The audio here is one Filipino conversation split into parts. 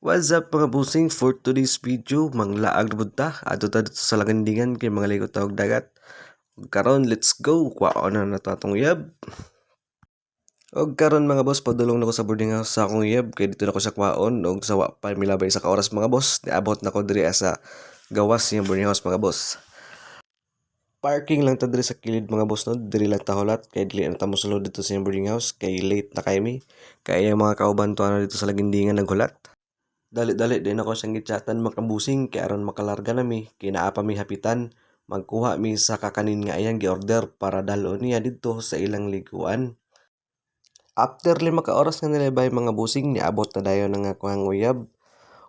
What's up mga busing? For today's video, manglaag na budta. Ato ta dito sa Lagandingan kay mga ligot tawag dagat. Karon, let's go. Kwaon na nato atong uyab. Og karon mga boss, padulong na ko sa boarding house sa akong uyab kay dito na ko sa kwaon og sa wa pa milabay sa ka oras mga boss. Niabot na ko diri sa gawas yung boarding house mga boss. Parking lang ta diri sa kilid mga boss no. Diri lang ta hulat kay dili na ta mosulod dito sa boarding house kay late na kay mi. Kaya yung mga kauban to dito sa Lagandingan naghulat. Dali-dali din ako siyang gichatan makabusing kay aron makalarga na mi kay naa pa mi hapitan magkuha mi sa kakanin nga iyang gi-order para dalon niya didto sa ilang liguan. After 5 ka oras nga nilabay mga busing niabot na dayon nga kuhang uyab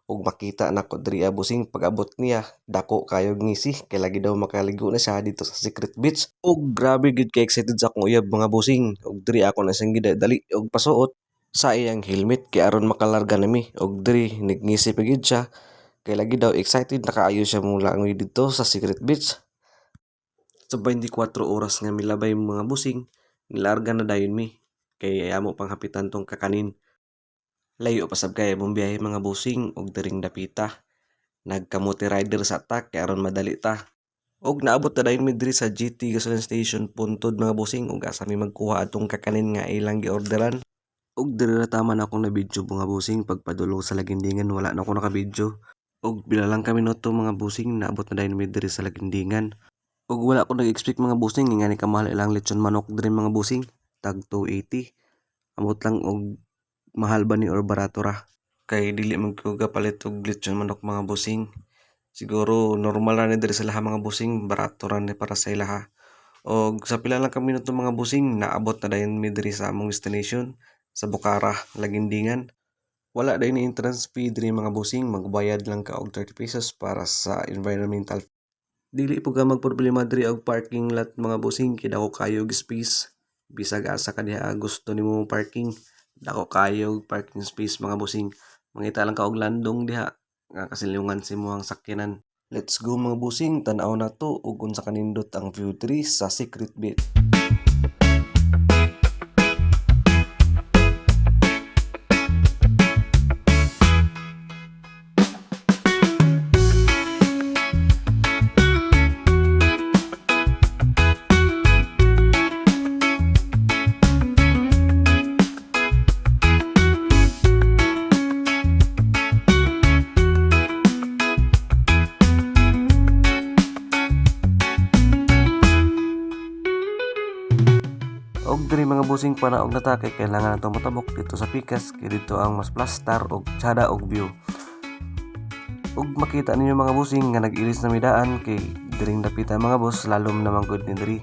ug makita nako diri busing pag-abot niya dako kayo ngisi kay lagi daw makaligo na siya dito sa Secret Beach ug grabe gid kay excited sa akong uyab mga busing ug diri ako na siyang gidali og pasuot sa iyang helmet kay aron makalarga nami og diri nagngisi pa gid siya kay lagi daw excited na kaayo siya mula ngoy dito sa Secret Beach. Sa 24 oras nga milabay mga busing nilarga na dayon mi kay amo pang hapitan tong kakanin. Layo pa sab kay mong biyahe mga busing og diring dapita. Nagkamote rider sa attack kay aron madali ta. Og naabot na dayon mi diri sa GT gasoline station puntod mga busing ug asa mi magkuha atong kakanin nga ilang giorderan. Og diri na tama na akong na-video mga busing pagpadulong sa Lagandingan wala na ako naka-video. Og bilalang kami noto mga busing naabot na dayon mi diri sa Lagandingan. Og wala ko nag-expect mga busing nga ni kamahal ilang lechon manok diri mga busing tag 280. Amot lang og mahal ba ni or barato ra kay dili man ko gapalit og lechon manok mga busing. Siguro normal ra ni diri sa laha mga busing barato ra ni para sa ilaha. Og sa pila lang kami noto mga busing naabot na dayon mi diri sa among destination sa Bucara, Lagindingan. Wala dayon ni entrance fee diri mga busing, magbayad lang ka og 30 pesos para sa environmental. Dili po ka magproblema diri og parking lot mga busing kay dako kayo og space. Bisag asa ka diha gusto nimo parking, dako kayo og parking space mga busing. Mangita lang ka og landong diha nga kasilungan si mo ang sakyanan. Let's go mga busing, tan-aw na to ug unsa kanindot ang view diri sa Secret Beach. Og diri mga busing panaog na ta kay kailangan nato motabok dito sa Pikas kay dito ang mas plastar og tsada og view. Og makita ninyo mga busing nga nag-ilis na midaan kay diring dapitan mga boss lalom naman gud ni diri.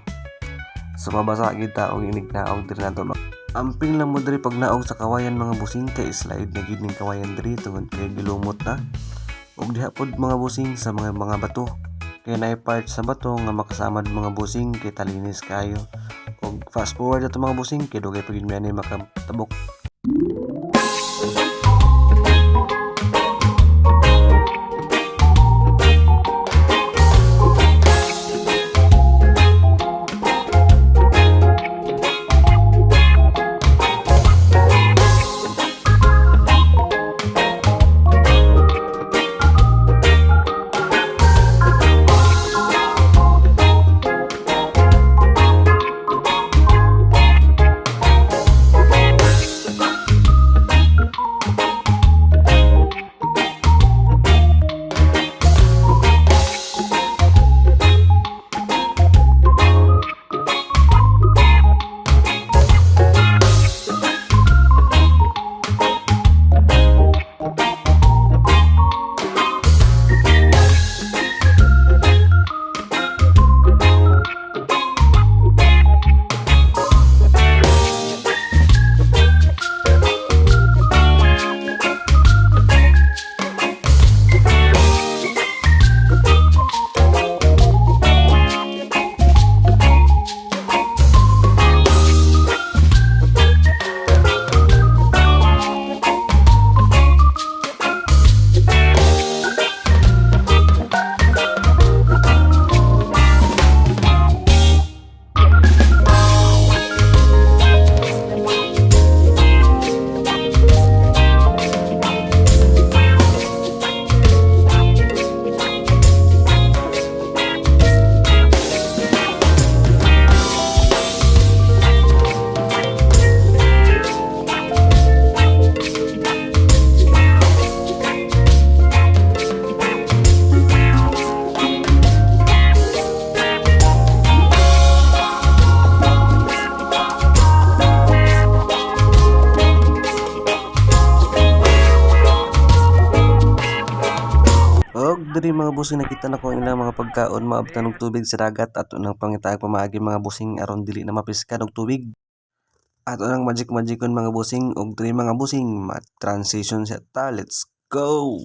Sumabasa gid ta og inig na og diri nato. Amping lang mo diri pag naog sa kawayan mga busing kay slide na gid ning kawayan diri tungod kay gilumot na. Og diha pod mga busing sa mga bato. Kaya naay part sa bato nga makasamad mga busing kay talinis kayo. Og fast forward ato mga busing kay dugay pa gid mi ani makatabok. diri mga busing nakita na ko ang ilang mga pagkaon maabtan og tubig sa dagat at unang pangitaag pamaagi mga busing aron dili na mapiskan og tubig. At unang magic-magicon mga busing og diri mga busing ma-transition sa ta. Let's go!